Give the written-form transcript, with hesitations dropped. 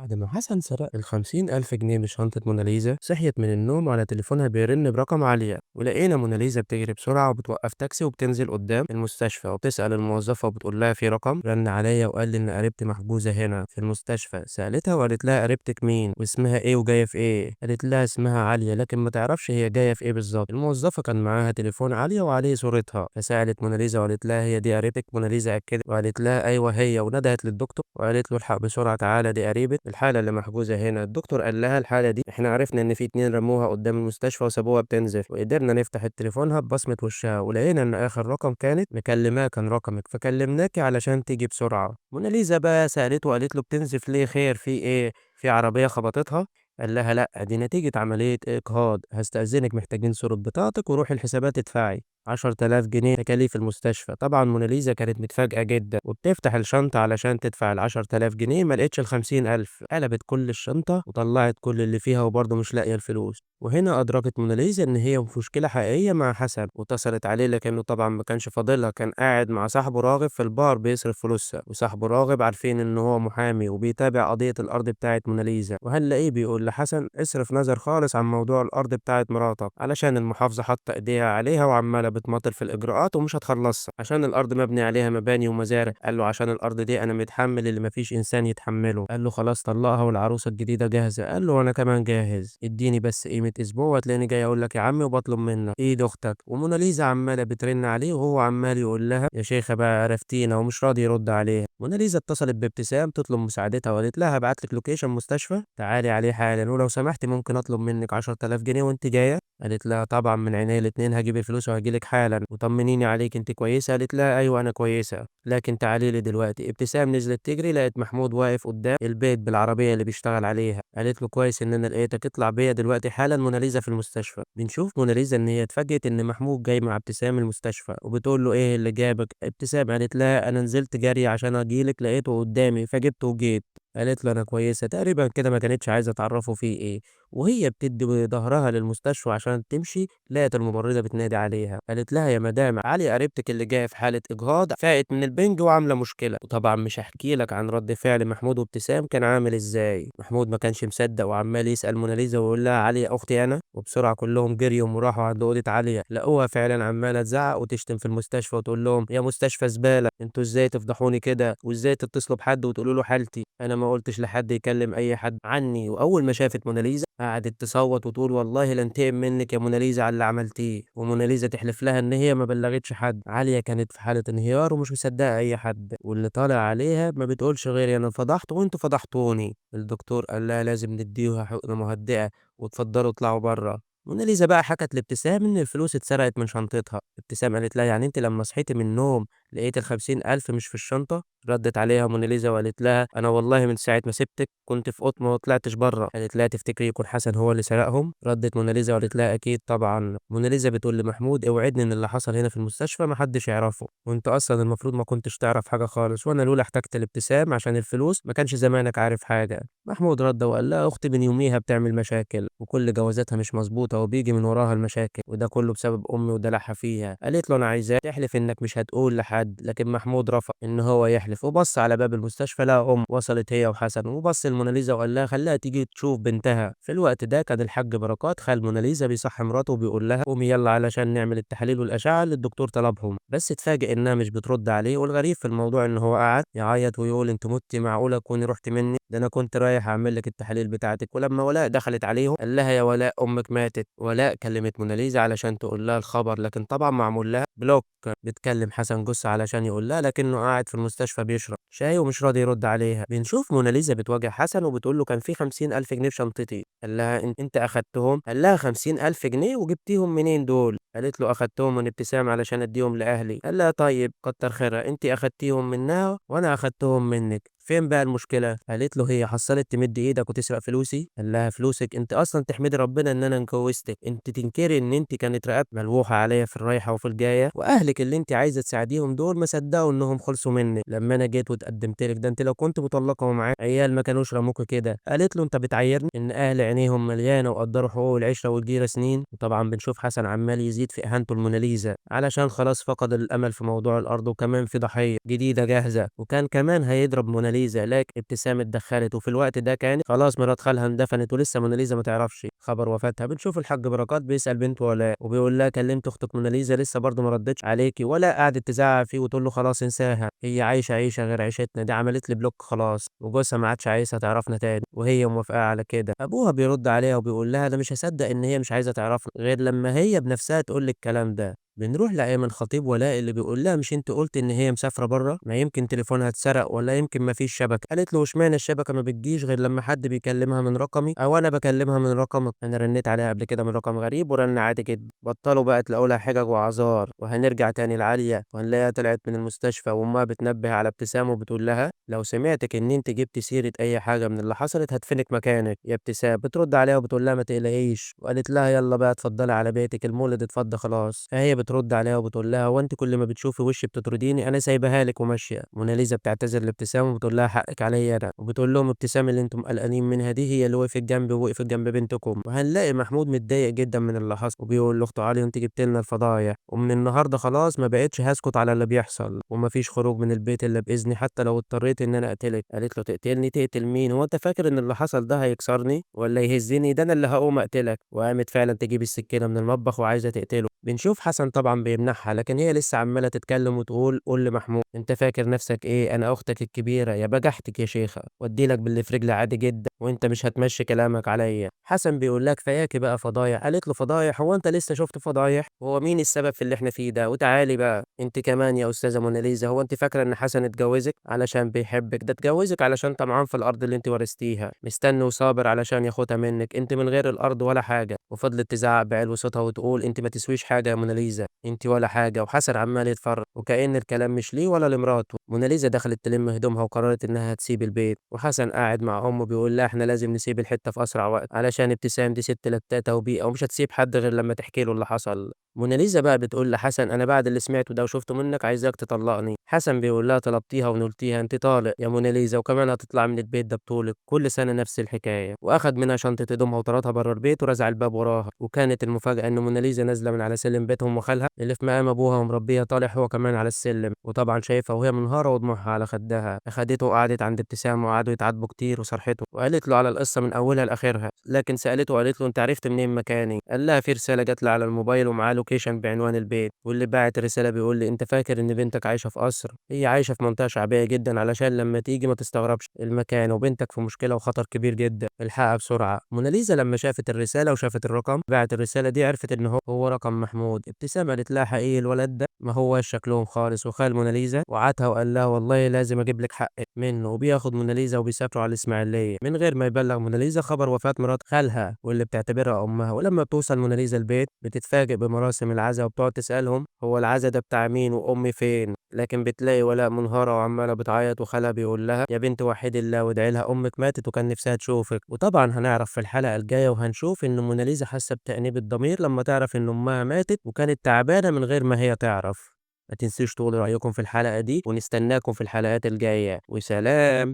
بعد ما حسن سرق ال50,000 جنيه من شنطة موناليزا، صحيت من النوم على تليفونها بيرن برقم عالية، ولقينا موناليزا بتجري بسرعة وبتوقف تاكسي وبتنزل قدام المستشفى وبتسأل الموظفة وبتقول لها في رقم رن عليا وقال لي إن قريبتي محجوزة هنا في المستشفى. سألتها وقالت لها قريبتك مين واسمها إيه وجاية في إيه؟ قالت لها اسمها عالية لكن ما تعرفش هي جاية في إيه بالظبط. الموظفة كان معاها تليفون عالية وعليه صورتها، فسألت موناليزا وقالت لها هي دي قريبتك؟ موناليزا أكدت وقالت لها أيوه هي، وندهت للدكتور وقالت له الحق بسرعة تعالى دي قريبة الحالة اللي محجوزة هنا. الدكتور قال لها الحالة دي احنا عرفنا ان في 2 رموها قدام المستشفى وسابوها بتنزف، وقدرنا نفتح تليفونها ببصمة وشها ولقينا ان اخر رقم كانت مكلماه كان رقمك، فكلمناكي علشان تيجي بسرعة. موناليزا بقى سألته وقالت له بتنزف ليه؟ خير في ايه؟ في عربية خبطتها؟ قال لها لا دي نتيجة عملية إجهاض، هستأذنك محتاجين صورة بطاقتك وروحي الحسابات ادفعي 10,000 جنيه تكاليف المستشفى. طبعا موناليزا كانت متفاجئة جدا وبتفتح الشنطة علشان تدفع ال10,000 جنيه، ما لقيتش ال50,000. قلبت كل الشنطة وطلعت كل اللي فيها وبرضه مش لاقية الفلوس. وهنا أدركت موناليزا إن هي في مشكلة حقيقية مع حسن، واتصلت عليه لكنه طبعا ما كانش فاضلها، كان قاعد مع صاحبه راغب في البار بيصرف فلوسها، وصاحبه راغب عارفين إن هو محامي وبيتابع قضية الأرض بتاعت موناليزا. وهنلاقيه بيقول لحسن اصرف نظر خالص عن موضوع الأرض بتاعت مراتك علشان المحافظة حاطة إيديها عليها وعمالة بتماطل في الإجراءات ومش هتخلصها عشان الأرض مبني عليها مباني ومزارع. قال له عشان الأرض دي أنا متحمل اللي مفيش إنسان يتحمله. قال له خلاص طلقها والعروسة الجديدة جاهزة. قال له وأنا كمان جاهز، اديني بس قيمة أسبوع وهتلاقيني جاي أقول لك يا عمي وبطلب منك إيد أختك. وموناليزا عمالة بترن عليه وهو عمال يقول لها يا شيخة بقى عرفتينا ومش راضي يرد عليها. موناليزا اتصلت بابتسام تطلب مساعدتها وقالت لها هبعت لك لوكيشن مستشفى تعالي عليه حالا، ولو سمحتي ممكن أطلب منك 10,000 جنيه وأنت جاية. قالت لها طبعا من عينيا الاتنين، هجيب الفلوس وهجيلك حالا وطمنيني عليك انت كويسه؟ قالت لها ايوه انا كويسه لكن تعالي لي دلوقتي. ابتسام نزلت تجري لقت محمود واقف قدام البيت بالعربيه اللي بيشتغل عليها. قالت له كويس ان انا لقيتك، اطلع بيا دلوقتي حالا موناليزا في المستشفى. بنشوف موناليزا ان هي اتفاجئت ان محمود جاي مع ابتسام المستشفى وبتقول له ايه اللي جابك؟ ابتسام قالت لها انا نزلت جري عشان اجيلك لقيته قدامي فجبته وجيت. قالت له انا كويسه تقريبا كده، ما كانتش عايزه تعرفه فيه ايه. وهي بتدي ظهرها للمستشفى عشان تمشي لقت الممرضة بتنادي عليها، قالت لها يا مدام علي قريبتك اللي جاية في حالة إجهاض فاقت من البنج وعاملة مشكلة. وطبعا مش هحكي لك عن رد فعل محمود وابتسام كان عامل ازاي. محمود ما كانش مصدق وعمال يسأل موناليزا ويقول لها علي أختي أنا. وبسرعة كلهم جريوا وراحوا عند أوضة عليا لقوها فعلا عمالة تزعق وتشتم في المستشفى وتقول لهم يا مستشفى زبالة، انتوا ازاي تفضحوني كده وازاي تتصلوا بحد وتقولوا له حالتي؟ انا ما قلتش لحد يكلم اي حد عني. واول ما شافت موناليزا قعدت تصوت وتقول والله لانتقم منك يا موناليزا على اللي عملتيه. وموناليزا تحلف لها ان هي ما بلغتش حد. عالية كانت في حالة انهيار ومش مصدقة اي حد، واللي طالع عليها ما بتقولش غير انا فضحت وانتوا فضحتوني. الدكتور قال لها لازم نديها حقنة مهدئة وتفضلوا اطلعوا بره. موناليزا بقى حكت لابتسام ان الفلوس اتسرقت من شنطتها. ابتسام قالت لها يعني انت لما صحيتي من النوم لقيت ال50,000 مش في الشنطة؟ ردت عليها موناليزا وقالت لها انا والله من ساعة ما سبتك كنت في قطمة وما طلعتش بره. قالت لها تفتكري يكون حسن هو اللي سرقهم؟ ردت موناليزا وقالت لها اكيد طبعا. موناليزا بتقول لمحمود اوعدني ان اللي حصل هنا في المستشفى محدش يعرفه، وانت اصلا المفروض ما كنتش تعرف حاجة خالص، وانا لولا احتجت الابتسام عشان الفلوس ما كانش زمانك عارف حاجة. محمود رد وقال لها اختي من يوميها بتعمل مشاكل وكل جوازاتها مش مظبوطة وبيجي من وراها المشاكل، وده كله بسبب امي ودلعها فيها. قالت له انا عايزاك تحلف انك مش هتقول لحد، لكن محمود رفض ان هو يحلف وبص على باب المستشفى لقى وصلت هي وحسن، وبص لموناليزا وقال لها خليها تيجي تشوف بنتها. في الوقت ده كان الحاج بركات خال موناليزا بيصحي مراته وبيقول لها قومي يلا علشان نعمل التحاليل والاشعه اللي الدكتور طلبهم، بس اتفاجئ انها مش بترد عليه. والغريب في الموضوع ان هو قعد يعيط ويقول انت متي؟ معقوله تكوني رحت مني؟ ده انا كنت رايح اعمل لك التحاليل بتاعتك. ولما ولاء دخلت عليهم قال لها يا ولاء امك ماتت. ولاء كلمت موناليزا علشان تقول لها الخبر، لكن طبعا معمول لها بلوك. بتكلم حسن جثة علشان يقول لها لكنه قاعد في المستشفى بيشرب شاي ومش راضي يرد عليها. بنشوف موناليزا بتواجه حسن وبتقول له كان في 50,000 جنيه في شنطتي. قال لها انت اخدتهم؟ قال لها 50,000 جنيه وجبتيهم منين دول؟ قالت له اخدتهم من ابتسام علشان اديهم لاهلي. قال لها طيب كتر خيرها، انت اخدتيهم منها وانا اخدتهم منك، فين بقى المشكلة؟ قالت له هي حصلت تمد ايدك وتسرق فلوسي؟ قال لها فلوسك؟ انت اصلا تحمدي ربنا ان انا انكوستك، انت تنكري ان انت كانت رقبت ملوحة عليا في الرايحة وفي الجاية، واهلك اللي انت عايزة تساعديهم دول ما صدقوا انهم خلصوا مني لما انا جيت واتقدمت لك. ده انت لو كنت مطلقة ومعاك عيال ما كانوش رموك كده. قالت له انت بتعايرني ان اهل عينيهم مليانة وقدروا حقوق العشرة والجيرة سنين. وطبعا بنشوف حسن عمال يزيد في اهانته لموناليزا علشان خلاص فقد الامل في موضوع الارض، وكمان في ضحية جديدة جاهزة، وكان كمان هيضرب موناليزا موناليزا، لكن ابتسام اتدخلت وفي الوقت ده كانت خلاص مرات خالها اندفنت ولسه موناليزا ما تعرفش خبر وفاتها. بنشوف الحاج بركات بيسأل بنته ولاء وبيقول لها كلمت اختك موناليزا لسه برضه ما ردتش عليكي، ولا قعدت تزعق فيه وتقول له خلاص انساها، هي عايشه عيشه غير عيشتنا، دي عملت لي بلوك خلاص وجوزها ما عادش عايزها تعرفنا تاني وهي موافقه على كده. ابوها بيرد عليها وبيقول لها انا مش هصدق ان هي مش عايزه تعرفنا غير لما هي بنفسها تقول لي الكلام ده. بنروح لأيمن خطيب ولاء اللي بيقول لها مش انت قلت ان هي مسافره بره، ما يمكن تليفونها اتسرق ولا يمكن ما فيش شبكه. قالت له اشمعنى الشبكه ما بتجيش غير لما حد بيكلمها من رقمي او انا بكلمها من رقمك، انا رنيت عليها قبل كده من رقم غريب ورن عادي جدا. بطلوا بقى تلاقوا لها حجج وعذار. وهنرجع تاني لعالية وهنلاقيها طلعت من المستشفى وامها بتنبه على ابتسام وبتقول لها لو سمعتك ان انت جبت سيره اي حاجه من اللي حصلت هدفنك مكانك يا ابتسام. بترد عليها وبتقول لها ما تقلقيش، وقالت لها يلا بقى اتفضلي على بيتك المولد اتفضى خلاص. فهي بترد عليها وبتقول لها وانت كل ما بتشوفي وشي بتطرديني، انا سايبها لك وماشيه. موناليزا بتعتذر لابتسام وبتقول لها حقك عليا انا، وبتقول لهم ابتسام اللي انتم قلقانين منها دي هي اللي وقفت جنبي ووقفت جنب بنتكم. وهنلاقي محمود متضايق جدا من اللي حصل وبيقول لاخته علي انت جبت لنا الفضايح ومن النهارده خلاص ما بقتش هسكت على اللي بيحصل ومفيش خروج من البيت الا باذني حتى لو اضطريت ان انا اقتلك. قالت له تقتلني؟ تقتل مين؟ هو انت فاكر ان اللي حصل ده هيكسرني ولا يهزني؟ ده انا اللي هقوم اقتلك. وقامت فعلا تجيب السكينه من المطبخ وعايزه تقتله. بنشوف حسن طبعا بيمنعها لكن هي لسه عماله تتكلم وتقول قول لمحمود انت فاكر نفسك ايه؟ انا اختك الكبيره يا بجحتك يا شيخه وادي لك باللي في رجلي عادي جدا وانت مش هتمشي كلامك عليا. حسن بيقول لك فياكي بقى فضايح. قالت له فضايح؟ هو انت لسه شفت فضايح؟ هو مين السبب في اللي احنا فيه ده؟ وتعالي بقى انت كمان يا استاذه موناليزا، هو انت فاكره ان حسن اتجوزك علشان بيحبك؟ ده اتجوزك علشان طمعان في الارض اللي انت ورثتيها، مستني وصابر علشان ياخدها منك، انت من غير الارض ولا حاجه. وفضلت تزعق بعلو صوتها وتقول انت ما تسويش حاجه يا موناليزا، انت ولا حاجه. وحسن عمال يتفرج وكأن الكلام مش ليه ولا لمراته. موناليزا دخلت تلم هدومها وقررت انها هتسيب البيت، وحسن قاعد مع امه بيقول لها احنا لازم نسيب الحته في اسرع وقت علشان ابتسام دي ست لتاته وبيئه ومش هتسيب حد غير لما تحكي له اللي حصل. موناليزا بقى بتقول لحسن انا بعد اللي سمعته ده وشفته منك عايزاك تطلقني. حسن بيقول لها طلبتيها ونلتيها، انت طالق يا موناليزا وكمان هتطلع من البيت ده بطولك، كل سنه نفس الحكايه. واخد منها شنطه هدومها وطردها بره البيت ورزع الباب وراها. وكانت المفاجاه ان موناليزا نازله من على سلم بيتهم وخالها اللي في مقام ابوها ومربيه طالع هو كمان على السلم، وطبعا شايفها وهي منهاره ودموعها على خدها. اخدته وقعدت عند ابتسام وقعدوا يتعاتبوا كتير وصرحته وقالت له على القصه من اولها لاخرها. لكن سالته وقالت له انت عرفت منين مكاني؟ قال لها في رساله جات لي على الموبايل ومعاه لوكيشن بعنوان البيت، واللي باعت الرساله بيقول لي انت فاكر ان بنتك عايشه في قصر؟ هي عايشه في منطقه شعبيه جدا علشان لما تيجي ما تستغربش المكان، وبنتك في مشكله وخطر كبير جدا، الحقها بسرعه. موناليزا لما شافت الرساله وشافت الرقم باعت الرساله دي عرفت ان هو رقم محمود. ابتسام قالت لها حقيقي الولد ده ما هوش شكلهم خالص. وخال موناليزا وعدها وقال لها والله لازم اجيب لك حقك منه. وبياخد موناليزا وبيسافروا على الاسماعيليه من غير ما يبلغ موناليزا خبر وفاه مرات خالها واللي بتعتبرها امها. ولما بتوصل موناليزا البيت بتتفاجئ بمراسم العزاء وبتقعد تسالهم هو العزاء ده بتاع مين وامي فين، لكن بتلاقي ولاء منهارة وعمالة بتعيط وخالها بيقول لها يا بنت وحيد الله وادعي لها أمك ماتت وكان نفسها تشوفك. وطبعا هنعرف في الحلقة الجاية وهنشوف إن موناليزا حاسة بتأنيب الضمير لما تعرف إن أمها ماتت وكانت تعبانة من غير ما هي تعرف. ما تنسيش تقولوا رأيكم في الحلقة دي ونستناكم في الحلقات الجاية وسلام.